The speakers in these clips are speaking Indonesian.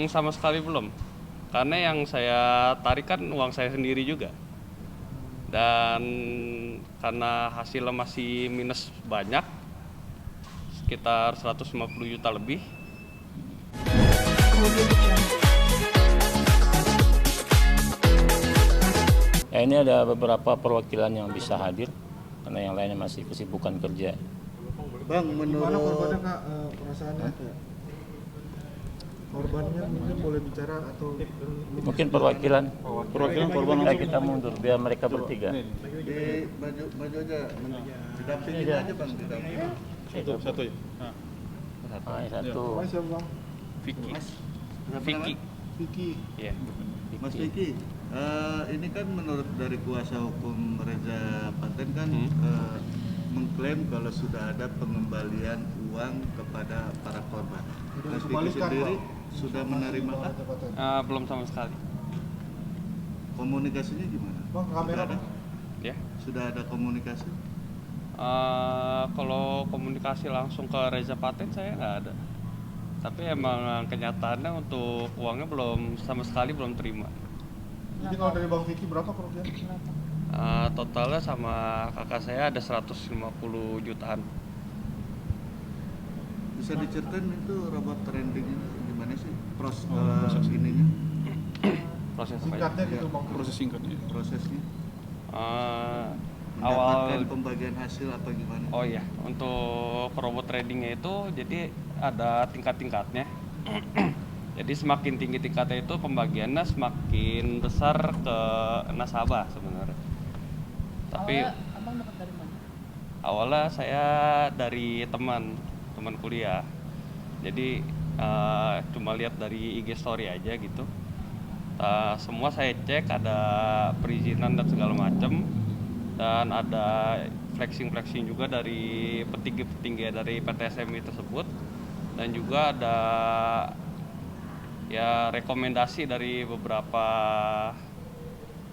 Sama sekali belum. Karena yang saya tarik kan uang saya sendiri juga. Dan karena hasilnya masih minus banyak, sekitar 150 juta lebih. Ya, ini ada beberapa perwakilan yang bisa hadir karena yang lainnya masih kesibukan kerja. Bang, Gimana menurut korbannya Kak, perasaannya? Korbannya mungkin boleh bicara atau Mungkin perwakilan korban ya, kita mundur biar mereka bertiga. di maju aja, didampingin aja bang, didampingin. Satu ya. Yang satu. Mas ya Bang? Vicky. Siapa Vicky. namanya? Vicky. Iya. Mas Vicky, ini kan menurut dari kuasa hukum Reza Paten kan mengklaim kalau sudah ada pengembalian uang kepada para korban. Sudah Mas Vicky dikembalikan, sendiri Bang? sudah menerima kah? Belum sama sekali. Komunikasinya gimana? Bang, kamera, Sudah ada? Bang. Ya. Sudah ada komunikasi? Kalau komunikasi langsung ke Reza Paten saya nggak ada. Tapi emang kenyataannya untuk uangnya sama sekali belum terima. Jadi kalau dari Bang Vicky berapa kerugian? Totalnya sama kakak saya ada 150 jutaan. Bisa diceritain itu robot trading itu gimana sih proses ininya, Proses apa ya? Singkatnya gitu Bang. Proses singkatnya. prosesnya? Awal Mendapatkan pembagian hasil apa gimana? Oh iya, untuk robot tradingnya itu jadi ada tingkat-tingkatnya. Jadi semakin tinggi tingkatnya itu pembagiannya semakin besar ke nasabah sebenarnya. Tapi Abang dapat dari mana? awalnya saya dari teman kuliah. Jadi cuma lihat dari IG story aja gitu. Semua saya cek ada perizinan dan segala macam. Dan ada flexing juga dari petinggi dari PT SMI tersebut, dan juga ada ya rekomendasi dari beberapa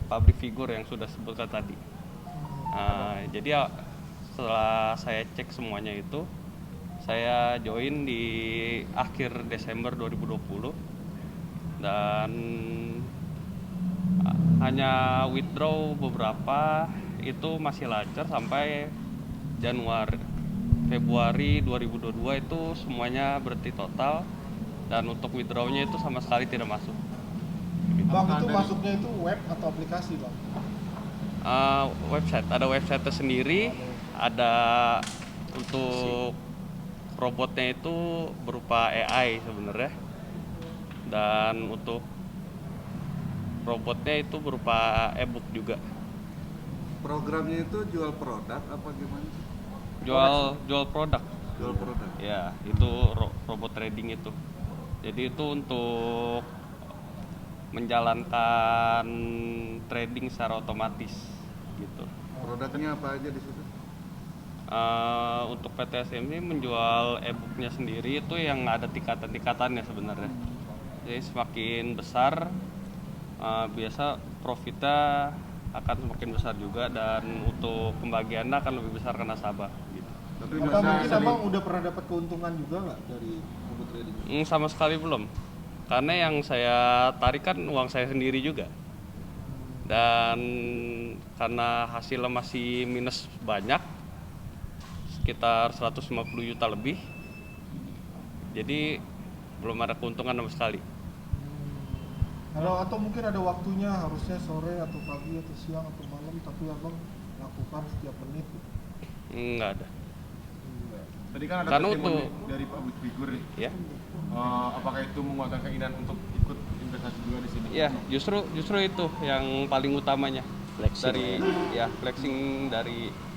public figure yang sudah sebutkan tadi. Jadi ya, setelah saya cek semuanya itu, saya join di akhir Desember 2020 dan hanya withdraw beberapa itu masih lancar sampai Februari 2022 itu semuanya berarti total, dan untuk withdrawnya itu sama sekali tidak masuk. Bang, itu masuknya itu web atau aplikasi Bang? Website, ada website sendiri, ada untuk robotnya itu berupa AI sebenarnya, dan untuk robotnya itu berupa e-book juga. Programnya itu jual produk apa gimana? Jual produk. Jual produk. Ya, itu robot trading itu. Jadi itu untuk menjalankan trading secara otomatis gitu. Produknya apa aja di situ? Untuk PT SMI menjual e-booknya sendiri itu yang ada tingkatan-tingkatannya sebenarnya. Jadi semakin besar biasa profitnya akan semakin besar juga, dan untuk pembagiannya akan lebih besar ke nasabah gitu. Tapi Atau mungkin Abang udah pernah dapat keuntungan juga nggak dari robot trading? Sama sekali belum. Karena yang saya tarik kan uang saya sendiri juga. Dan karena hasilnya masih minus banyak, sekitar 150 juta lebih. Jadi belum ada keuntungan sama sekali. Kalau atau mungkin ada waktunya, harusnya sore atau pagi atau siang atau malam, tapi Abang lakukan setiap menit. Nggak ada. Tadi kan ada Karena testimoni untuk- dari public figure nih. Ya. Apakah itu menguatkan keinginan untuk ikut investasi juga di sini? Ya, justru itu yang paling utamanya. Flexing.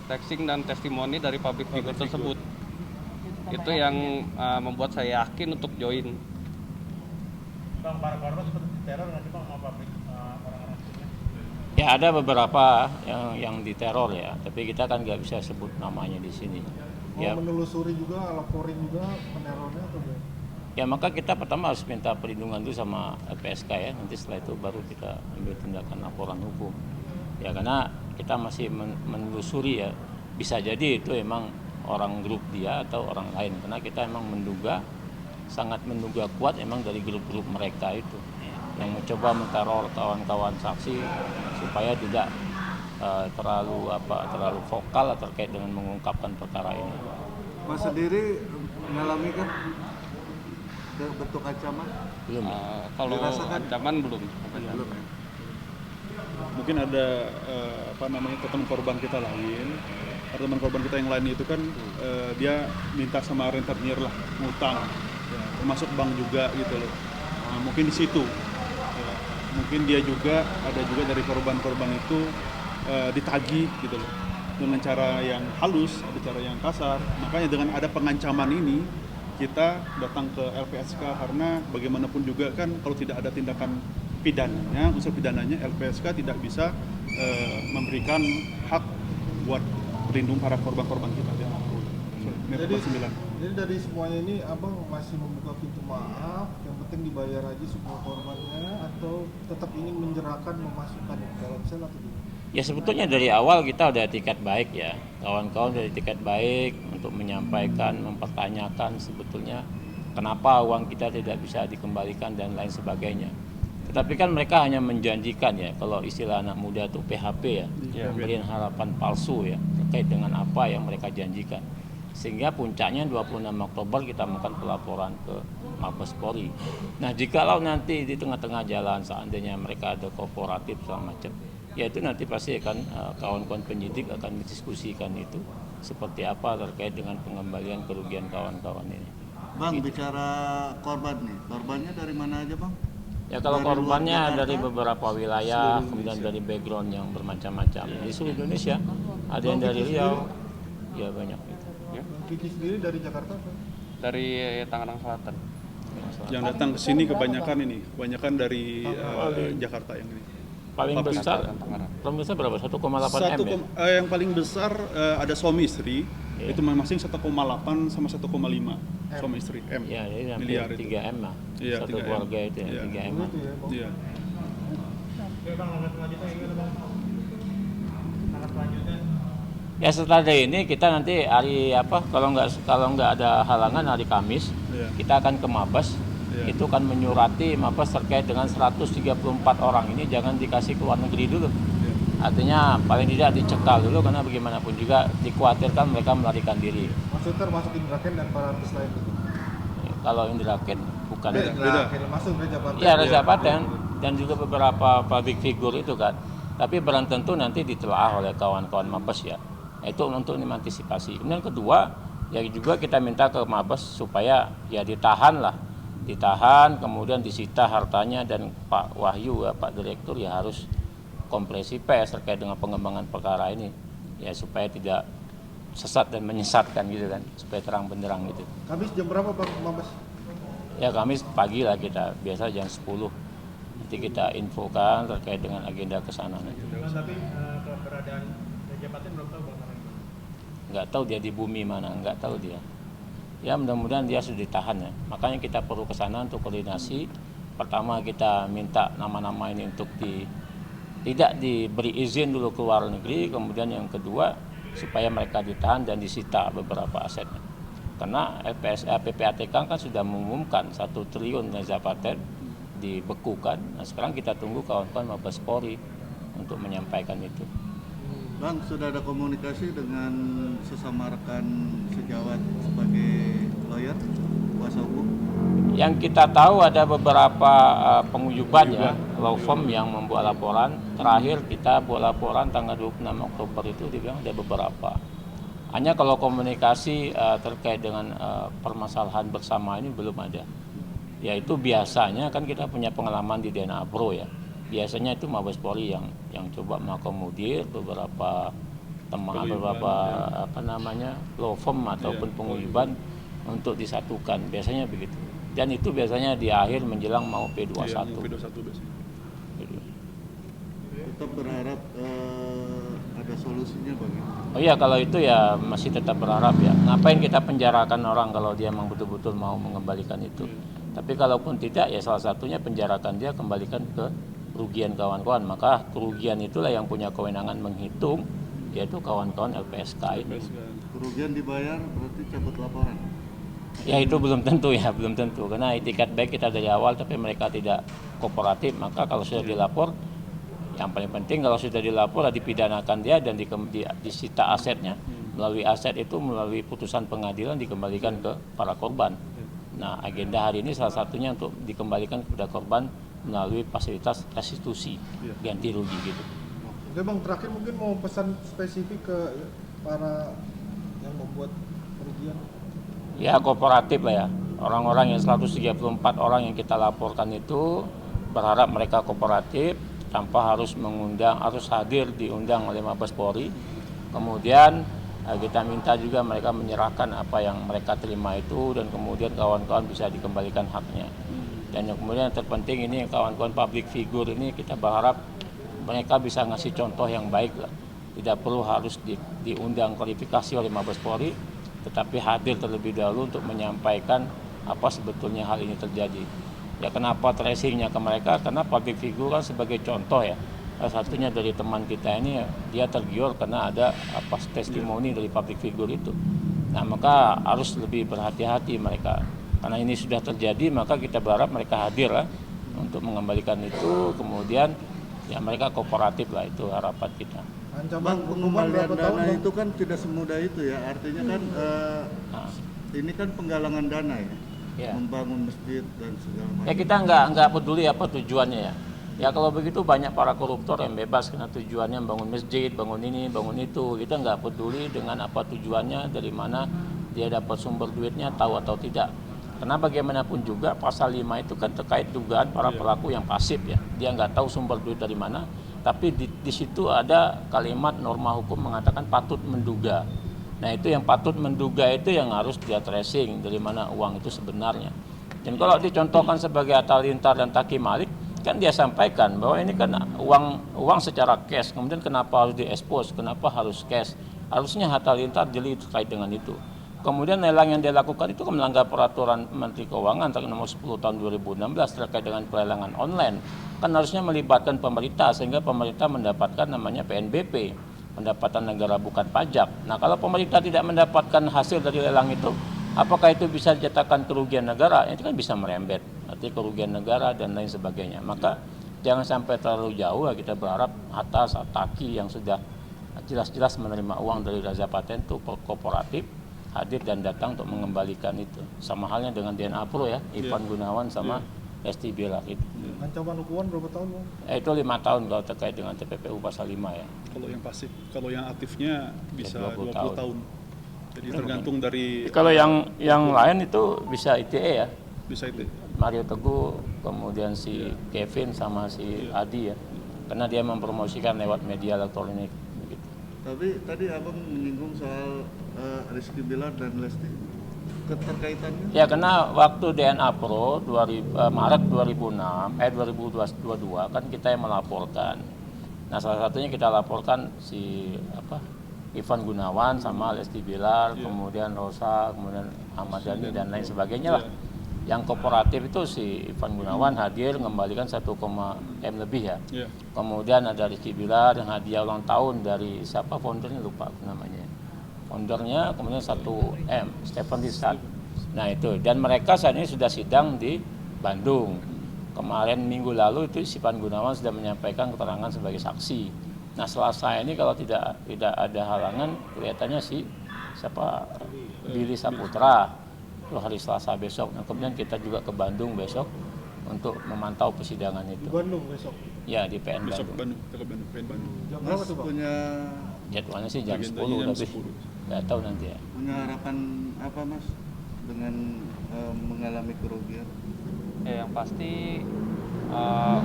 Flexing dan testimoni dari public figure tersebut. Itu yang membuat saya yakin untuk join. Bang, para korban seperti teror nggak sih Bang sama pabrik orang-orang sini? Ya, ada beberapa yang diteror ya, tapi kita kan nggak bisa sebut namanya di sini. Mau Ya, menelusuri juga, laporin juga penerornya atau gimana? ya maka kita pertama harus minta perlindungan itu sama LPSK ya. Nanti setelah itu baru kita ambil tindakan laporan hukum. Ya, karena kita masih menelusuri ya. Bisa jadi itu emang orang grup dia atau orang lain, karena kita emang menduga sangat menduga kuat emang dari grup-grup mereka itu yang mencoba menteror kawan-kawan saksi supaya tidak terlalu vokal terkait dengan mengungkapkan perkara ini. Mas sendiri mengalami kan bentuk ancaman? Belum. Kalau Dirasakan? ancaman belum. Belum ya? Mungkin ada teman korban kita lain, atau teman korban kita yang lain itu kan dia minta sama rentenir lah ngutang, ya, termasuk bank juga gitu loh. Nah, mungkin di situ, ya, mungkin dia juga ada juga dari korban-korban itu ditagih gitu loh dengan cara yang halus, ada cara yang kasar. Makanya dengan ada pengancaman ini kita datang ke LPSK karena bagaimanapun juga kan kalau tidak ada tindakan pidananya, unsur pidananya, LPSK tidak bisa memberikan hak buat pelindung para korban-korban kita. Ya. Jadi dari semuanya ini abang masih membuka pintu maaf, yang penting dibayar aja semua korbannya, atau tetap ingin menjerahkan memasukkan dalam sel atau tidak? Ya sebetulnya dari awal kita udah tiket baik ya, kawan-kawan dari tiket baik untuk menyampaikan, mempertanyakan sebetulnya kenapa uang kita tidak bisa dikembalikan dan lain sebagainya. Tetapi kan mereka hanya menjanjikan ya, kalau istilah anak muda itu PHP ya, memberikan harapan palsu ya terkait dengan apa yang mereka janjikan. Sehingga puncaknya 26 Oktober kita melakukan pelaporan ke Mabes Polri. Nah jikalau nanti di tengah-tengah jalan seandainya mereka ada kooperatif segala macam, ya itu nanti pasti akan kawan-kawan penyidik akan mendiskusikan itu seperti apa terkait dengan pengembalian kerugian kawan-kawan ini. Bang, bicara korban nih, korbannya dari mana aja bang? Ya kalau Dari luar korbannya Jakarta? dari beberapa wilayah, kemudian dari background yang bermacam-macam. Di seluruh Indonesia, ada yang dari Riau, ya banyak itu. Kiki sendiri dari Jakarta apa? Dari Tangerang Selatan. Yang datang ke sini kebanyakan dari Jakarta yang ini. Paling besar berapa? 1,8 M ya? Yang paling besar ada suami istri, Iya. itu masing-masing 1,8 sama 1,5 suami istri M. Ya, jadi hampir Miliar itu. 3 M lah. Iya, Satu 3M. keluarga itu ya, Iya. 3 M. Itu ya, Bang. Iya. Oke bang, langkah selanjutnya gimana bang? Langkah selanjutnya Ya setelah dari ini kita nanti hari kalau nggak ada halangan hari Kamis, Iya. kita akan ke Mabes. Iya. Itu kan menyurati Mabes terkait dengan 134 orang ini jangan dikasih ke luar negeri dulu. Iya. Artinya paling tidak dicekal dulu karena bagaimanapun juga dikhawatirkan mereka melarikan diri. Maksudnya termasuk Indra Ken dan para artis lain itu? Kalau Indra Ken bukan. Beda. Masuk Reza Paten. Iya Reza Paten dan juga beberapa public figure itu kan. Tapi barang tentu nanti ditelaah oleh kawan-kawan Mabes ya. Itu untuk mengantisipasi. Kemudian kedua, ya juga kita minta ke Mabes supaya ya ditahan, kemudian disita hartanya dan Pak Wahyu, Pak Direktur ya harus kompresi pers terkait dengan pengembangan perkara ini, ya supaya tidak sesat dan menyesatkan gitu kan, supaya terang benderang gitu. Kamis jam berapa Pak Mabes? Ya Kamis pagi lah kita, biasa jam 10. Nanti kita infokan terkait dengan agenda ke sana. bang, tapi keberadaan Reza Paten belum tahu bang. Nggak tahu dia di bumi mana, nggak tahu dia. Ya mudah-mudahan dia sudah ditahan ya. Makanya kita perlu ke sana untuk koordinasi. Pertama kita minta nama-nama ini untuk tidak diberi izin dulu ke luar negeri. Kemudian yang kedua supaya mereka ditahan dan disita beberapa asetnya. Karena PPATK kan sudah mengumumkan 1 triliun Reza Paten dibekukan. Nah sekarang kita tunggu kawan-kawan Mabes Polri untuk menyampaikan itu. Bang, sudah ada komunikasi dengan sesama rekan sejawat sebagai lawyer, kuasa hukum? Yang kita tahu ada beberapa penguyuban ya, law firm yang membuat laporan. Terakhir kita buat laporan tanggal 26 Oktober itu dibilang ada beberapa. Hanya kalau komunikasi terkait dengan permasalahan bersama ini belum ada. Yaitu biasanya kan kita punya pengalaman di DNA Pro ya. Biasanya itu Mabes Polri yang coba mengakomodir beberapa law firm ataupun penguyuban untuk disatukan. Biasanya begitu. Dan itu biasanya di akhir menjelang mau P21. Iya, P21 biasanya. Tetap berharap ada solusinya bang. Oh iya kalau itu ya masih tetap berharap ya. Ngapain kita penjarakan orang kalau dia memang betul-betul mau mengembalikan itu. Tapi kalaupun tidak ya salah satunya penjarakan dia kembalikan ke kerugian kawan-kawan, maka kerugian itulah yang punya kewenangan menghitung, yaitu kawan-kawan LPSK ini. Kerugian dibayar berarti cabut laporan. Ya itu belum tentu ya, belum tentu. Karena itikat baik kita dari awal tapi mereka tidak kooperatif, maka kalau sudah dilapor, yang paling penting kalau sudah dilapor dipidanakan dia dan disita asetnya. Melalui aset itu, melalui putusan pengadilan dikembalikan ke para korban. Nah, agenda hari ini salah satunya untuk dikembalikan kepada korban melalui fasilitas restitusi, ganti rugi gitu. Oke Bang, terakhir mungkin mau pesan spesifik ke para yang membuat kerugian. Ya kooperatif lah ya. Orang-orang yang 134 orang yang kita laporkan itu berharap mereka kooperatif tanpa harus mengundang, harus hadir diundang oleh Mabes Polri. Kemudian kita minta juga mereka menyerahkan apa yang mereka terima itu dan kemudian kawan-kawan bisa dikembalikan haknya. Dan yang kemudian yang terpenting ini kawan-kawan public figure ini kita berharap mereka bisa ngasih contoh yang baik lah. Tidak perlu harus diundang klarifikasi oleh Mabes Polri, tetapi hadir terlebih dahulu untuk menyampaikan apa sebetulnya hal ini terjadi. Ya kenapa tracingnya ke mereka? Karena public figure kan sebagai contoh ya. Salah satunya dari teman kita ini dia tergiur karena ada apa testimoni dari public figure itu. Nah maka harus lebih berhati-hati mereka. Karena ini sudah terjadi maka kita berharap mereka hadir lah untuk mengembalikan itu. Kemudian ya mereka kooperatif lah, itu harapan kita. Bang, pengembalian dana itu kan tidak semudah itu ya. Artinya kan ini kan penggalangan dana ya, membangun masjid dan segala macam. Ya kita nggak peduli apa tujuannya ya. Ya kalau begitu banyak para koruptor yang bebas karena tujuannya bangun masjid, bangun ini, bangun itu. Kita nggak peduli dengan apa tujuannya, dari mana dia dapat sumber duitnya, tahu atau tidak. Karena bagaimanapun juga pasal 5 itu kan terkait dugaan para pelaku yang pasif ya. Dia nggak tahu sumber duit dari mana, tapi di situ ada kalimat norma hukum mengatakan patut menduga. Nah itu yang patut menduga itu yang harus dia tracing dari mana uang itu sebenarnya. Dan kalau dicontohkan sebagai Atta Halilintar dan Taki Malik, kan dia sampaikan bahwa ini kan uang secara cash, kemudian kenapa harus diekspos, kenapa harus cash? Harusnya Atta Halilintar jeli terkait dengan itu. Kemudian lelang yang dia lakukan itu melanggar peraturan Menteri Keuangan nomor 10 tahun 2016 terkait dengan pelelangan online. Kan harusnya melibatkan pemerintah sehingga pemerintah mendapatkan namanya PNBP, pendapatan negara bukan pajak. Nah kalau pemerintah tidak mendapatkan hasil dari lelang itu, apakah itu bisa dijatakan kerugian negara? Itu kan bisa merembet, artinya kerugian negara dan lain sebagainya. Maka jangan sampai terlalu jauh. Kita berharap atas Taki yang sudah jelas-jelas menerima uang dari Raja Paten itu kooperatif, hadir dan datang untuk mengembalikan itu. Sama halnya dengan DNA Pro ya, Ivan Gunawan sama Lesti Bilar itu. Ancaman hukuman berapa tahun Bang? Itu 5 tahun kalau terkait dengan TPPU pasal 5 ya. Kalau yang pasif, kalau yang aktifnya bisa Ya, 20 20 tahun. Jadi tergantung dari Kalau yang lain itu bisa ITE ya. bisa itu. Mario Teguh, kemudian si Kevin sama si Adi ya. Karena dia mempromosikan lewat media elektronik begitu. Tapi tadi Abang menyinggung soal Rizky Bilar dan Lesti, keterkaitannya? Ya karena waktu DNA Pro Maret 2022 kan kita yang melaporkan. Nah salah satunya kita laporkan si Ivan Gunawan sama Lesti Bilar, kemudian Rosa, kemudian Ahmad Dhani dan lain sebagainya lah. Yang kooperatif itu si Ivan Gunawan hadir mengembalikan 1, M lebih ya. Kemudian ada Rizky Bilar yang hadiah ulang tahun dari siapa foundernya lupa namanya. Foundernya kemudian 1 M, Stephen Rizal. Nah itu, dan mereka saat ini sudah sidang di Bandung. Kemarin minggu lalu itu si Ivan Gunawan sudah menyampaikan keterangan sebagai saksi. Nah Selasa ini kalau tidak ada halangan kelihatannya Billy Saputra itu hari Selasa besok. Nah, kemudian kita juga ke Bandung besok untuk memantau persidangan itu. Di Bandung besok? Ya di PN Besok Bandung. PN Bandung. Jam berapa tuh Bang? Punya Jadwalnya sih jam 10 Agendanya jam tapi 10. nggak tahu nanti ya. punya harapan apa Mas dengan mengalami kerugian? Ya yang pasti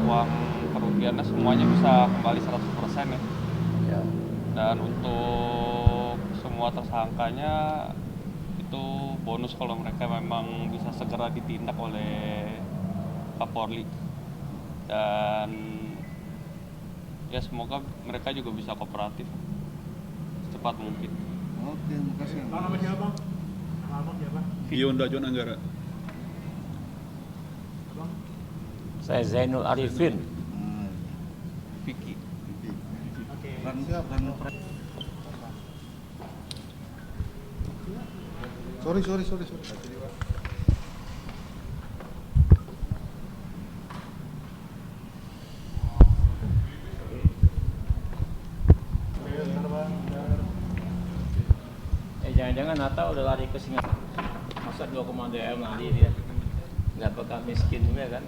uang kerugiannya semuanya bisa kembali 100% ya. Ya. Dan untuk semua tersangkanya itu bonus kalau mereka memang bisa segera ditindak oleh Kapolri. Dan ya semoga mereka juga bisa kooperatif secepat mungkin. Oke, makasih. Bang, nama siapa Bang? Nama Abang siapa? Yonda John Anggara. Abang? Saya Zainul Arifin. Vicky. Oke. Sorry. Jangan-jangan Nata udah lari ke Singapura. Masa 2,2 M lari dia. Nggak bakal miskin juga kan.